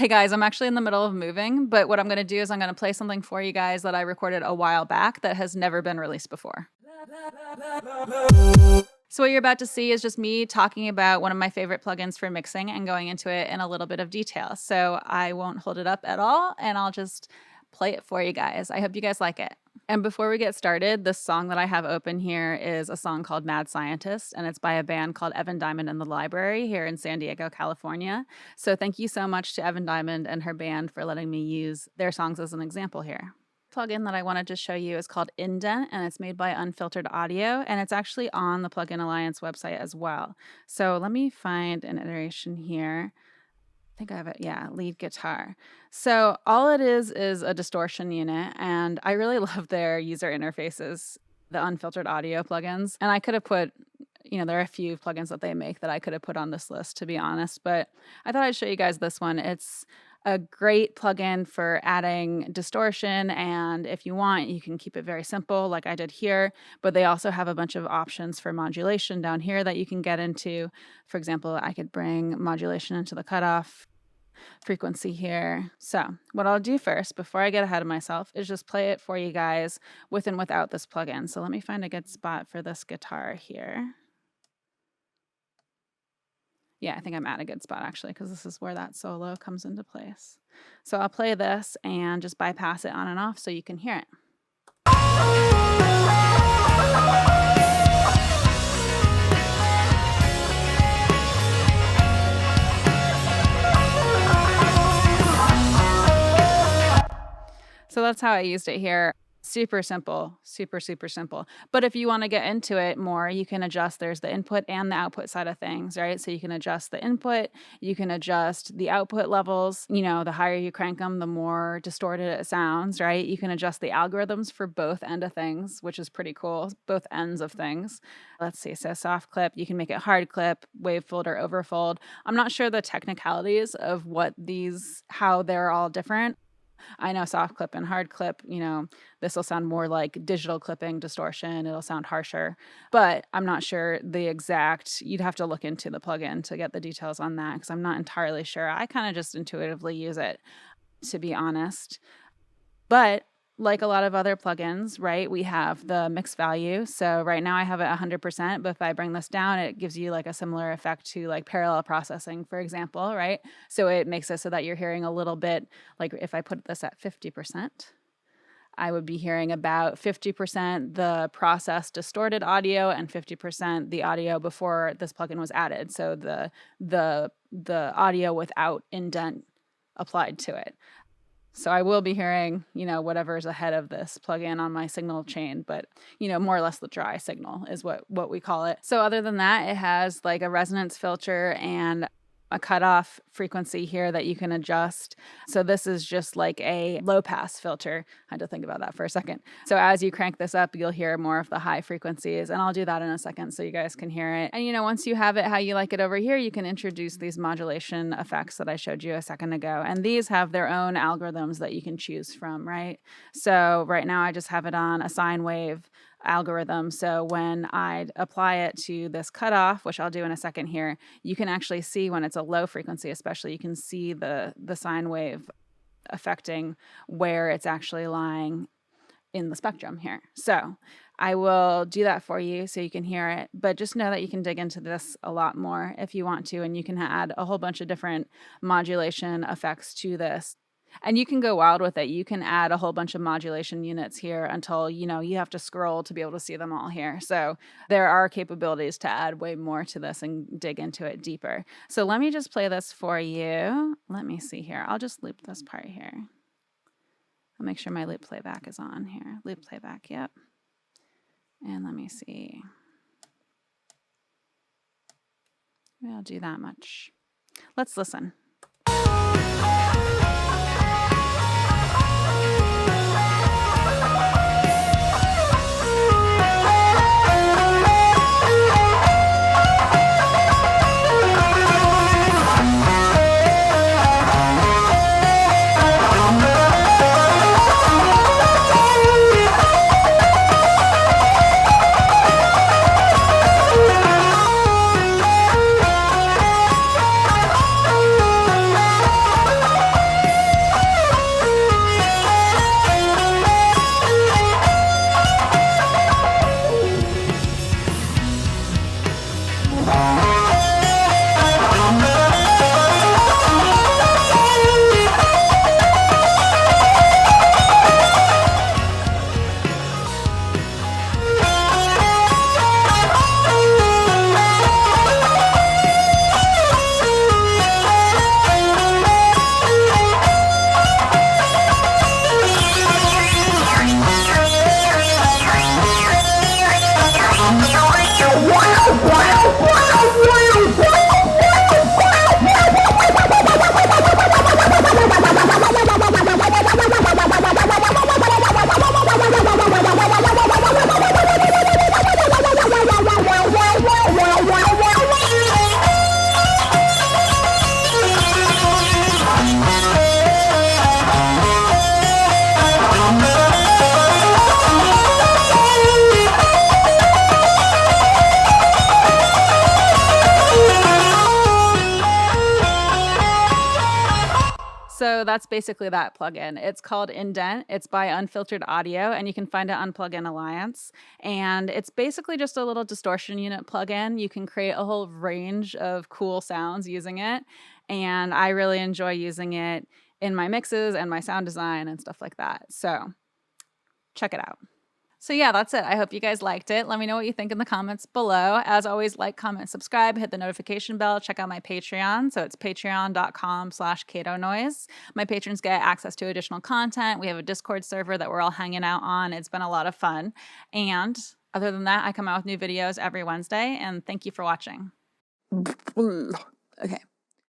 Hey guys, I'm actually in the middle of moving, but what I'm going to do is I'm going to play something for you guys that I recorded a while back that has never been released before. So what you're about to see is just me talking about one of my favorite plugins for mixing and going into it in a little bit of detail. So I won't hold it up at all, and I'll just play it for you guys. I hope you guys like it. And before we get started, the song that I have open here is a song called Mad Scientist, and it's by a band called Evan Diamond and the Library here in San Diego, California. So thank you so much to Evan Diamond and her band for letting me use their songs as an example here. Plugin that I wanted to show you is called Indent, and it's made by Unfiltered Audio, and it's actually on the Plugin Alliance website as well. So let me find an iteration here. I think I have it, yeah, lead guitar. So all it is a distortion unit, and I really love their user interfaces, the Unfiltered Audio plugins. And I could have put, there are a few plugins that they make that I could have put on this list, to be honest, but I thought I'd show you guys this one. It's a great plugin for adding distortion, and if you want, you can keep it very simple like I did here, but they also have a bunch of options for modulation down here that you can get into. For example, I could bring modulation into the cutoff frequency here. So what I'll do first, before I get ahead of myself, is just play it for you guys with and without this plugin. So let me find a good spot for this guitar here. Yeah, I think I'm at a good spot actually, because this is where that solo comes into place. So I'll play this and just bypass it on and off so you can hear it. So that's how I used it here. Super simple, super simple. But if you want to get into it more, you can adjust. There's the input and the output side of things, right? So you can adjust the input, you can adjust the output levels. The higher you crank them, the more distorted it sounds, right? You can adjust the algorithms for both end of things, which is pretty cool, both ends of things. Let's see, so soft clip, you can make it hard clip, wave fold, or overfold. I'm not sure the technicalities of how they're all different. I know soft clip and hard clip, this will sound more like digital clipping distortion. It'll sound harsher, but I'm not sure you'd have to look into the plugin to get the details on that, because I'm not entirely sure. I kind of just intuitively use it, to be honest. But like a lot of other plugins, right, we have the mix value. So right now I have it 100%, but if I bring this down, it gives you like a similar effect to like parallel processing, for example, right? So it makes it so that you're hearing a little bit, like if I put this at 50%, I would be hearing about 50% the processed distorted audio and 50% the audio before this plugin was added. So the audio without indent applied to it. So I will be hearing, whatever's ahead of this plugin on my signal chain, but, more or less the dry signal is what we call it. So other than that, it has like a resonance filter and a cutoff frequency here that you can adjust. So this is just like a low pass filter. I had to think about that for a second. So as you crank this up, you'll hear more of the high frequencies, and I'll do that in a second so you guys can hear it. And once you have it how you like it over here, you can introduce these modulation effects that I showed you a second ago. And these have their own algorithms that you can choose from, right? So right now I just have it on a sine wave algorithm. So when I apply it to this cutoff, which I'll do in a second here, you can actually see when it's a low frequency, especially, you can see the sine wave affecting where it's actually lying in the spectrum here. So I will do that for you so you can hear it, but just know that you can dig into this a lot more if you want to, and you can add a whole bunch of different modulation effects to this. And you can go wild with it. You can add a whole bunch of modulation units here until, you have to scroll to be able to see them all here. So there are capabilities to add way more to this and dig into it deeper. So let me just play this for you. Let me see here. I'll just loop this part here. I'll make sure my loop playback is on here. Loop playback, yep. And let me see. Maybe I'll do that much. Let's listen. So that's basically that plugin. It's called Indent. It's by Unfiltered Audio, and you can find it on Plugin Alliance. And it's basically just a little distortion unit plugin. You can create a whole range of cool sounds using it. And I really enjoy using it in my mixes and my sound design and stuff like that. So check it out. So yeah, that's it. I hope you guys liked it. Let me know what you think in the comments below. As always, like, comment, subscribe, hit the notification bell, check out my Patreon. So it's patreon.com/CatoNoise. My patrons get access to additional content. We have a Discord server that we're all hanging out on. It's been a lot of fun. And other than that, I come out with new videos every Wednesday, and thank you for watching. Okay.